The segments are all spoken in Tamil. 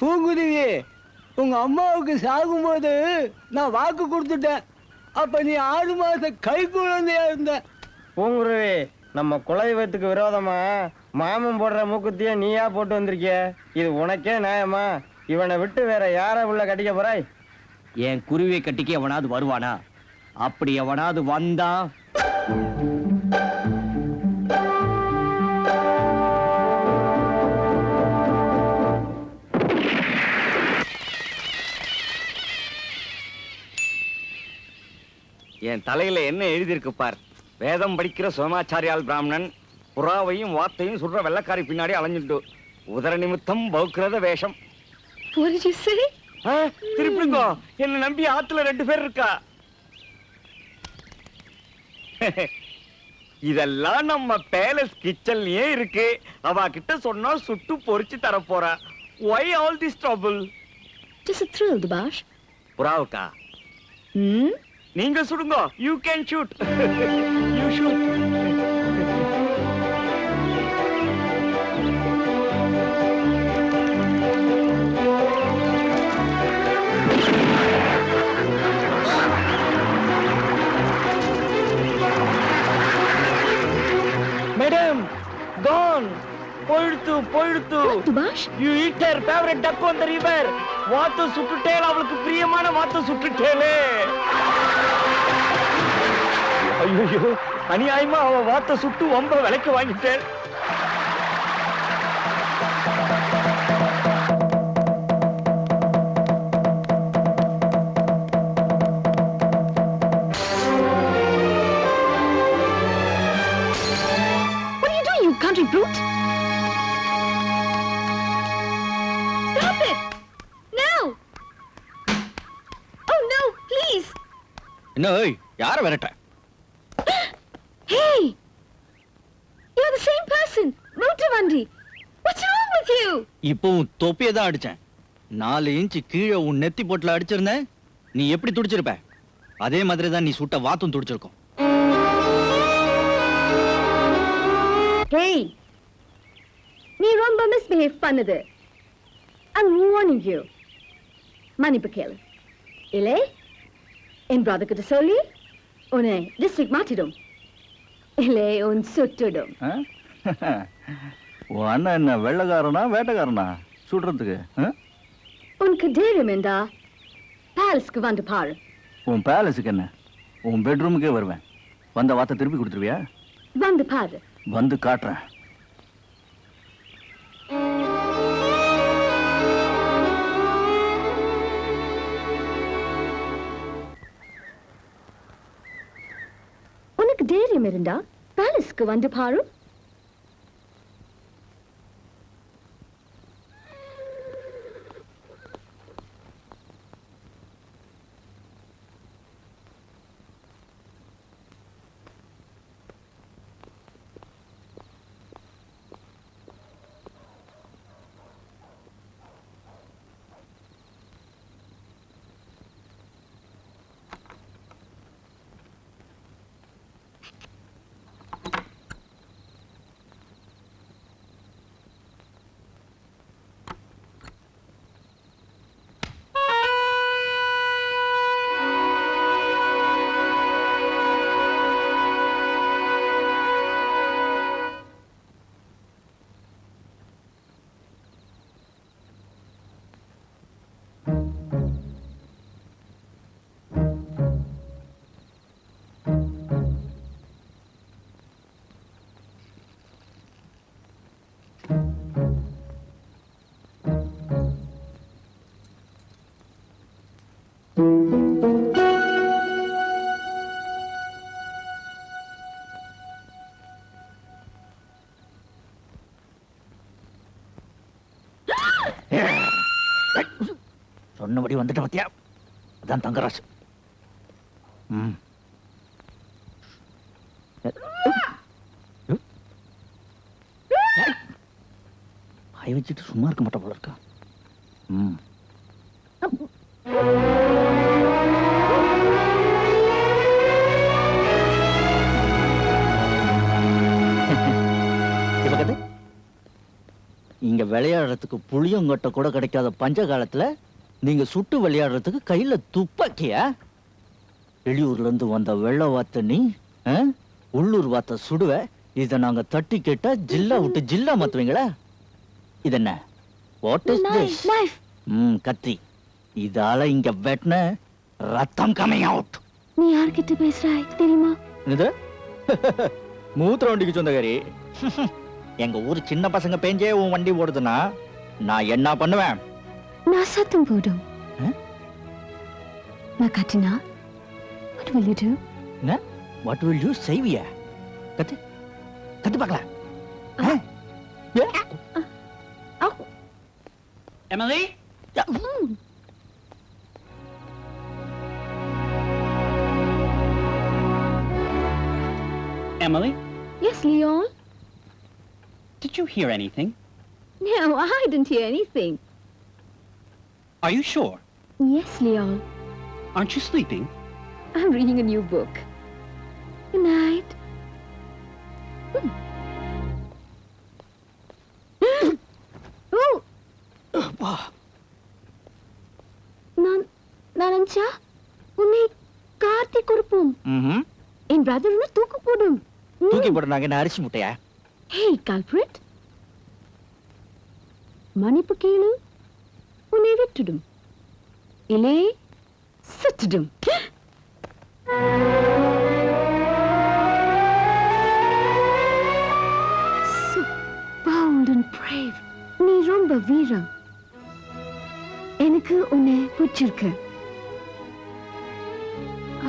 பூங்குருவி, உங்க அம்மாவுக்கு சாகும்போது நான் வாக்கு கொடுத்துட்டேன். அப்ப நீ 6 மாச கை குழந்தையா இருந்த. பூங்குருவி, நம்ம குலதெய்வத்துக்கு விரோதமா மாமன் போடுற மூக்குத்திய நீயா போட்டு வந்திருக்கிய. இது உனக்கே நியாயமா? இவனை விட்டு வேற யார உள்ள கட்டிக்க போறாய்? என் குருவியை கட்டிக்க எவனாவது வருவானா? அப்படி எவனாவது வந்தா என் தலையில என்ன எழுதியிருக்கு பார். வேதம் படிக்கிற சோமாச்சாரியால் பிராமணன் புறாவையும் வாத்தையும் சுடுற வெள்ளக்காரி பின்னாடி அலைஞ்சிட்டு உதர நிமித்தம் பௌக்கிரத வேஷம். திருப்பிங்கோ, என்ன நம்பி ஆத்துல 2 பேர் இருக்கா. இதெல்லாம் நம்ம பேலஸ் கிச்சன்லயே இருக்கு. அவ கிட்ட சொன்னா சுட்டு பொரிச்சு தர போறா. Why all this trouble? Just a thrill, Dubash. புறாவுக்கா? நீங்க சுடுங்க. You can shoot. You shoot. Madam, gone. போயிடுத்து. Dubash? You eat her favorite duck on the river. வாத்து சுட்டுட்டேல், அவளுக்கு பிரியமான வாத்து சுட்டுட்டேலே. ஐயோ, அநியாயமா அவ வாத்த சுட்டு வம்ப விலைக்கு வாங்கிட்டேன். What are you doing, you country brute? Stop it! No! Oh no, please! என்ன யார விரட்ட? Hey! You're the same person! Mootavandi! What's wrong with you? இப்பவும் தொப்பியை தான் அடிச்சேன். 4 இன்ச் கீழே உன் நெத்தி போட்டுல அடிச்சிருந்தேன். நீ எப்படி துடிச்சிருப்ப? அதே மாதிரி தான் நீ சுட்ட வாத்தும் துடிச்சிருக்கும். Hey! நீ ரொம்ப misbehave பண்ணுது. I'm warning you. மன்னிப்பு கேளு. இல்லை, என் brother கிட்ட சொல்லி உன்னை district மாற்றிடும். இல்லை, உன் சுட்டுடும். உன் அண்ணன் என்ன வெள்ளக்காரனா வேட்டக்காரனா சுடுறதுக்கு? உனக்கு தைரியம் என்றா பேலஸ்க்கு வந்து பாரு. உன் பேலஸுக்கு என்ன, உன் பெட்ரூமுக்கே வருவேன். வந்த வார்த்தை திருப்பி கொடுத்துருவியா? வந்து பாரு. வந்து காட்டுறேன். உனக்கு தைரியம் இருந்தா பேலஸ்க்கு வந்து பாரு. சொன்னபடி வந்துட்டு பத்தியா? அதான் தங்கராசு. வாய் வச்சுட்டு சும்மா இருக்க மாட்டா போல இருக்கா? இங்க விளைய விளையாடுறதுக்கு புளியங்கொட்டை கூட கிடைக்காத பஞ்ச காலத்துல நீங்க சுட்டு விளையாடுறதுக்கு கையில துப்பாக்கியா? வெளியூர்ல இருந்து வந்த வெள்ள வாத்த நீ உள்ளூர் வாத்த சுடுவ. இத நாங்க தட்டி கேட்டா ஜில்லா விட்டு ஜில்லா மாத்துவீங்களா? இதென்ன? What is this? கத்தி. இதால இங்க வெட்ன ரத்தம் கமிங் அவுட். நீ யார்கிட்ட பேசுறாய் தெரியுமா? இது மூத்திர வண்டிக்கு சொந்தக்காரி. எங்க ஊர் சின்ன பசங்க பேஞ்சே உன் வண்டி ஓடுதுன்னா நான் என்ன பண்ணுவேன்? நான் சத்தம் போடும். நான் கத்தினா what will you do? What will you say? கத்து கத்து பார்க்கலாம். Emily? Emily, Yes, Leon. did you hear anything? No, I didn't hear anything. Are you sure? Yes, Leon. Aren't you sleeping? I'm reading a new book. Good night. Oh! நான் நினைச்சா உன்னை கார்த்தி கொடுப்போம். என் பிரதர் உன்னை தூக்கு போடும். தூக்கி போடுறாங்க என்ன அரிசி முட்டையா? Hey, culprit. மன்னிப்பு கேளு, உன்னை விட்டுடும். இல்லை சுட்டுடும். So bold and brave. நீ ரொம்ப வீரம். எனக்கு உன்னை பிடிச்சிருக்கு.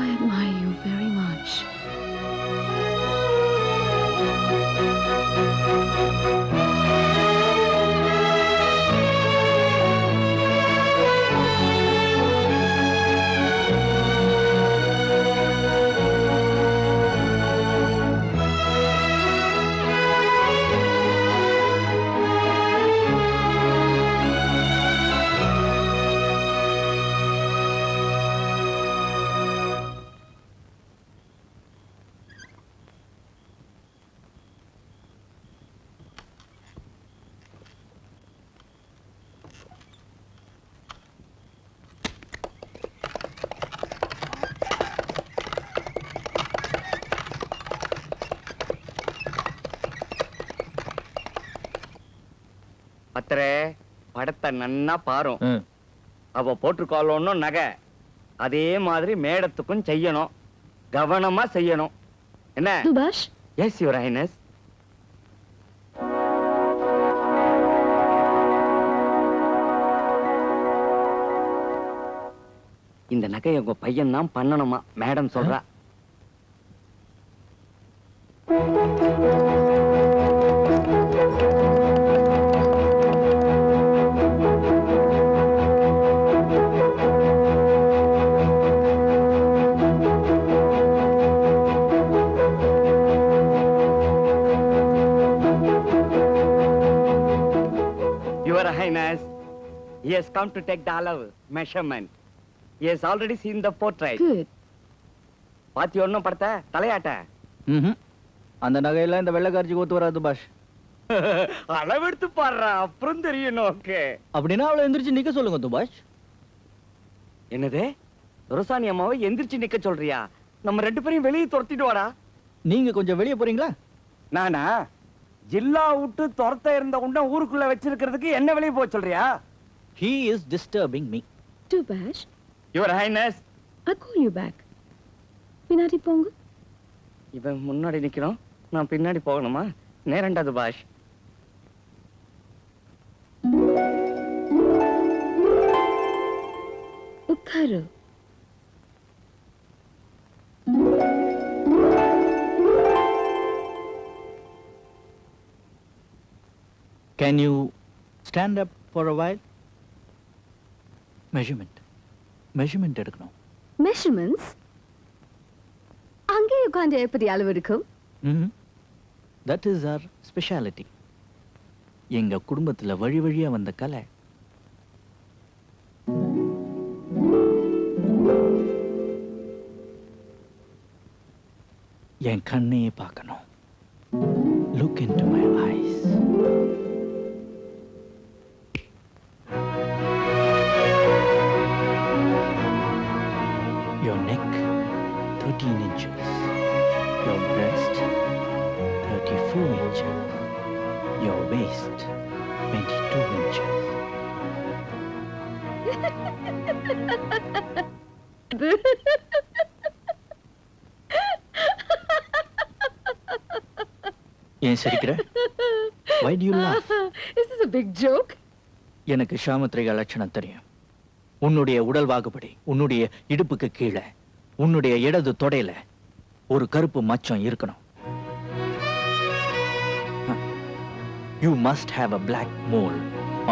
I admire you very much. பத்திரே படத்தை நன்னா பாரும். அவ போட்டுக்காலோன்னு நகை அதே மாதிரி மேடத்துக்கும் செய்யணும். கவனமா செய்யணும். என்ன? சுபாஷ். Yes your highness. இந்த நகையை உங்க பையன் தான் பண்ணணுமா மேடம் சொல்றா. Your Highness, he has come to take the அளவு measurement. He has already seen the portrait. Good. பாத்தி ஒண்ணும் படத்த தலையாட்ட. அந்த நகையெல்லாம் இந்த வெள்ளக்காரிக்கு ஒத்து வராது பாஷ். அளவெடுத்து பாடுறா அப்புறம் தெரியும் நோக்கு. அப்படின்னா அவளை எந்திரிச்சு நிக்க சொல்லுங்க துபாஷ். என்னது? துரசானி அம்மாவை எந்திரிச்சு நிக்க சொல்றியா? நம்ம ரெண்டு பேரையும் வெளியே துரத்திட்டு வாடா. நீங்க கொஞ்சம் வெளியே போறீங்களா? நானா? ஜில்லா விட்டு துரத்த இருந்த உண்ட ஊருக்குள்ள வச்சிருக்கிறதுக்கு என்ன வெளியே போக சொல்றியா? He is disturbing me. Subash. Your Highness. I'll call you back. பின்னாடி போங்க. இவன் முன்னாடி நிக்கணும், நான் பின்னாடி போகணுமா? நேரண்டா துபாஷ். உட்காரு. Can you stand up for a while? Measurement எடுக்கணும். Measurements? அங்கே உட்கார்ந்து எப்படி அளவெடுக்கும்? That is our speciality. எங்க குடும்பத்துல வழி வழியா வந்த கலை. என் கண்ணையே பார்க்கணும். Look into my eyes. 18 inches. Your breast, 34 inches. Your waist, 22 inches. ஏன் சிரிக்கிற? Why do you laugh? Is this a big joke? எனக்கு சாமுத்திரிகா லட்சணம் தெரியும். உன்னுடைய உடல் வாகுபடி, உன்னுடைய இடுப்புக்கு கீழே, உன்னுடைய இடது தொடையில ஒரு கருப்பு மச்சம் இருக்கணும். You must have a black mole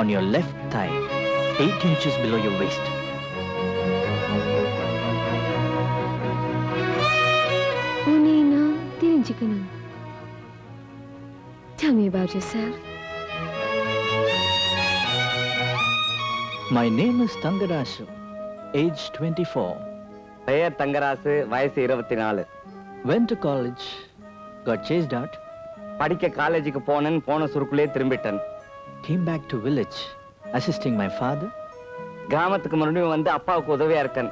on your left thigh, 8 inches below your waist. உன்னை நான் தெரிஞ்சுக்கணும். Tell me about yourself. My name is Tangarasu, age 24. பெயர் தங்கராசு, வயசு 24. Went to college, got chased out, படிக்க காலேஜுக்கு போனேன், போன சுருக்குள்ளே திரும்பிட்டேன். came back to village, assisting my father. கிராமத்துக்கு மறுபடியும் வந்து அப்பாவுக்கு உதவியா இருக்கேன்.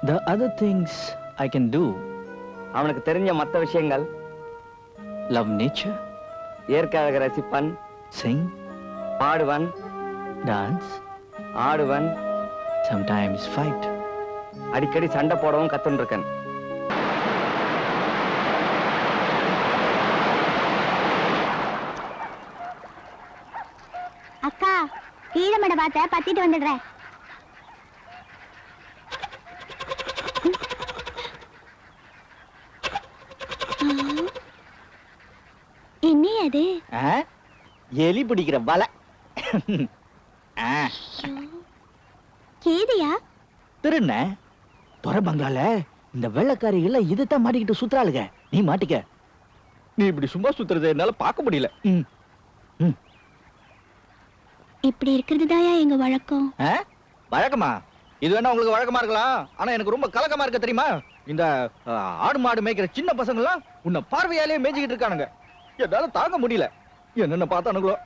The other things I can do, அவனுக்கு தெரிஞ்ச மற்ற விஷயங்கள், love nature, இயற்கை அழகை ரசிப்பன், sing, பாடுவன், dance, ஆடுவன், sometimes fight. அடிக்கடி சண்டை போடவும் கத்துன்னு இருக்கேன். அக்கா ஈரமட பார்த்த பத்திட்டு வந்துடுறேன். என்ன அது? எலி பிடிக்கிற வலை. கேதியா? திருண்ண துறை பங்களால இந்த வெள்ளக்காரிகள இதைத்தான் மாட்டிக்கிட்டு சுத்துறாளுங்க. நீ மாட்டிக்க. நீ இப்படி சும்மா சுத்துறதை என்னால பார்க்க முடியல. இப்படி இருக்கிறது தாயா எங்க வழக்கம். வழக்கமா? இது வேணா உங்களுக்கு வழக்கமா இருக்கலாம். ஆனா எனக்கு ரொம்ப கலக்கமா இருக்க தெரியுமா? இந்த ஆடு மாடு மேய்க்கிற சின்ன பசங்க எல்லாம் உன்னை பார்வையாலே மேய்ச்சிக்கிட்டு இருக்கானுங்க. என்னால தாங்க முடியல. என்னென்ன பார்த்தானுங்களோ.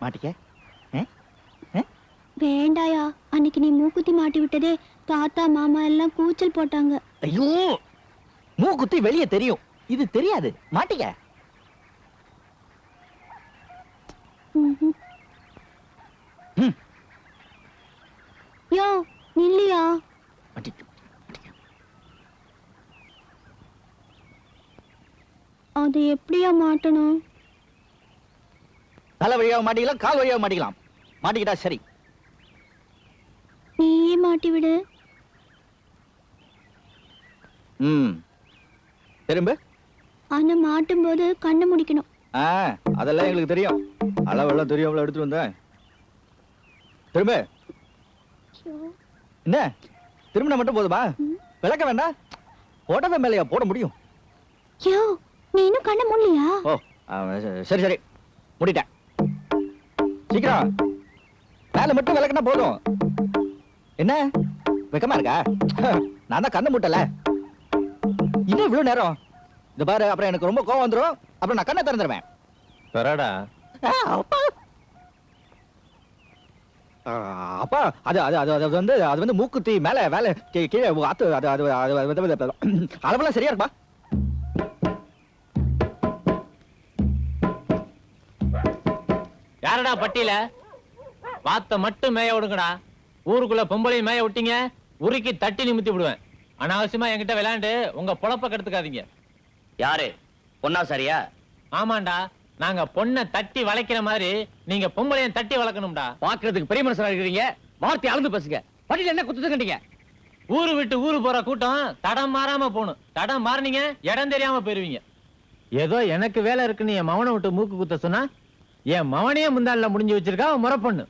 மாட்டிக்க. வேண்டாயா, அன்னைக்கு நீ மூக்குத்தி மாட்டி விட்டதே தாத்தா மாமா எல்லாம் கூச்சல் போட்டாங்க. ஐயோ, மூக்குத்தி வெளியே தெரியும், இது தெரியாது. மாட்டிக்க. யோ நில்லியா. அது எப்படியா மாட்டணும்? தலை வழியாக மாட்டிக்கலாம், கால் வழியாக மாட்டிக்கலாம். மாட்டிக்கிட்டா சரி. நீயே மாட்டி விடு. திரும்ப. ஆனா மாட்டும் போது கண்ணை முடிக்கணும். அதெல்லாம் எங்களுக்கு தெரியும். அளவெல்லாம் தெரியும். அவ்வளவு எடுத்துட்டு வந்தேன். திரும்ப. என்ன திரும்பின மட்டும் போதுமா? விளக்க வேண்டாம். போட்டத மேலையா போட முடியும்? யோ நீ இன்னும் கண்ணை மூடலையா? ஓ சரி சரி முடிட்டேன். சீக்கிரம் மேல மட்டும் விளக்குனா போதும். என்ன வெக்கமா இருக்கா? நான் தான் கண்ணை மூட்டல. இன்னும் இவ்வளவு நேரம்? இந்த பாரு, அப்புறம் எனக்கு ரொம்ப கோவம் வந்துடும். அப்புறம் நான் கண்ணை திறந்துருவேன். பெறாடா அப்பா, அது அது அது அது வந்து அது வந்து மூக்குத்தி மேல வேலை கீழே ஆத்து. அது அது அளவெல்லாம் சரியா இருப்பா. யாரடா பட்டியல? வாத்த மட்டும் மேய விடுங்கடா. ஊருக்குள்ள பொம்பளையும் மேய விட்டீங்க, உருக்கி தட்டி நிமித்தி விடுவேன். அனாவசியமா என்கிட்ட விளையாண்டு உங்க பொழப்ப கெடுத்துக்காதீங்க. யாரு பொண்ணா? சரியா? ஆமாண்டா, நாங்க பொண்ணை தட்டி வளைக்கிற மாதிரி நீங்க பொம்பளையும் தட்டி வளர்க்கணும்டா. பாக்குறதுக்கு பெரிய மனுஷனா இருக்கிறீங்க, வார்த்தை அளந்து பேசுங்க. பட்டியல என்ன குத்துது கண்டீங்க? ஊரு விட்டு ஊரு போற கூட்டம் தடம் மாறாம போகணும். தடம் மாறினீங்க இடம் தெரியாம போயிருவீங்க. ஏதோ எனக்கு வேலை இருக்குன்னு என் மவனை விட்டு மூக்கு குத்த சொன்னா என் மவனையே முந்தாளில முடிஞ்சு வச்சிருக்கா முறை பொண்ணு.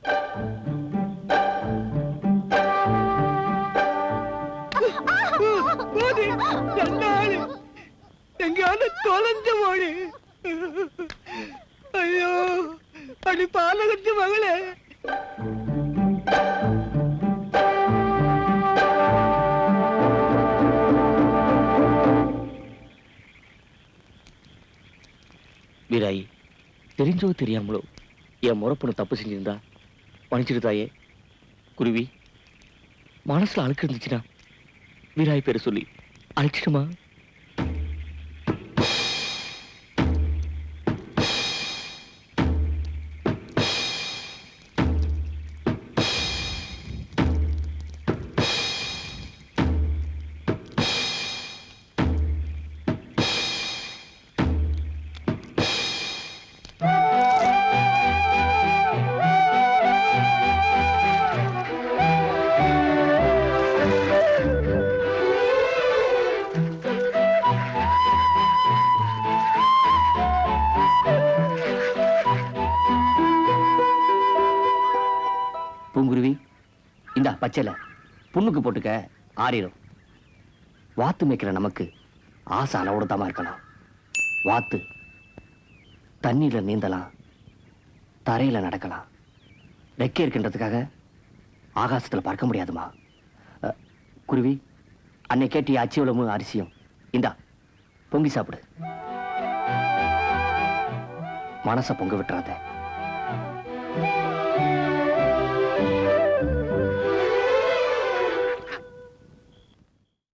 எங்காவது தொலைஞ்ச மோடி. ஐயோ, அடி பாலகத்து மகளே. வீராயி, தெரிஞ்சோ தெரியாமலோ என் முறப்பொண்ணு தப்பு செஞ்சிருந்தா மன்னிச்சிரு தாயே. குருவி, மனசுல அழுக்கு இருந்துச்சுன்னா வீராய் பேரை சொல்லி அழைச்சிடுமா? இந்த பச்சையில புண்ணுக்கு போட்டுக்க ஆறிடும். வாத்து மேய்க்கிற நமக்கு ஆசை அளவோடு தான் இருக்கணும். வாத்து தண்ணியில நீந்தலாம், தரையில நடக்கலாம். ரெக்கை இருக்கின்றதுக்காக ஆகாசத்துல பறக்க முடியாதுமா. குருவி, அன்னை கேட்டிய அச்சிவளமும் அரிசியும் இந்தா பொங்கி சாப்பிடு. மனச பொங்க விட்டுறாத.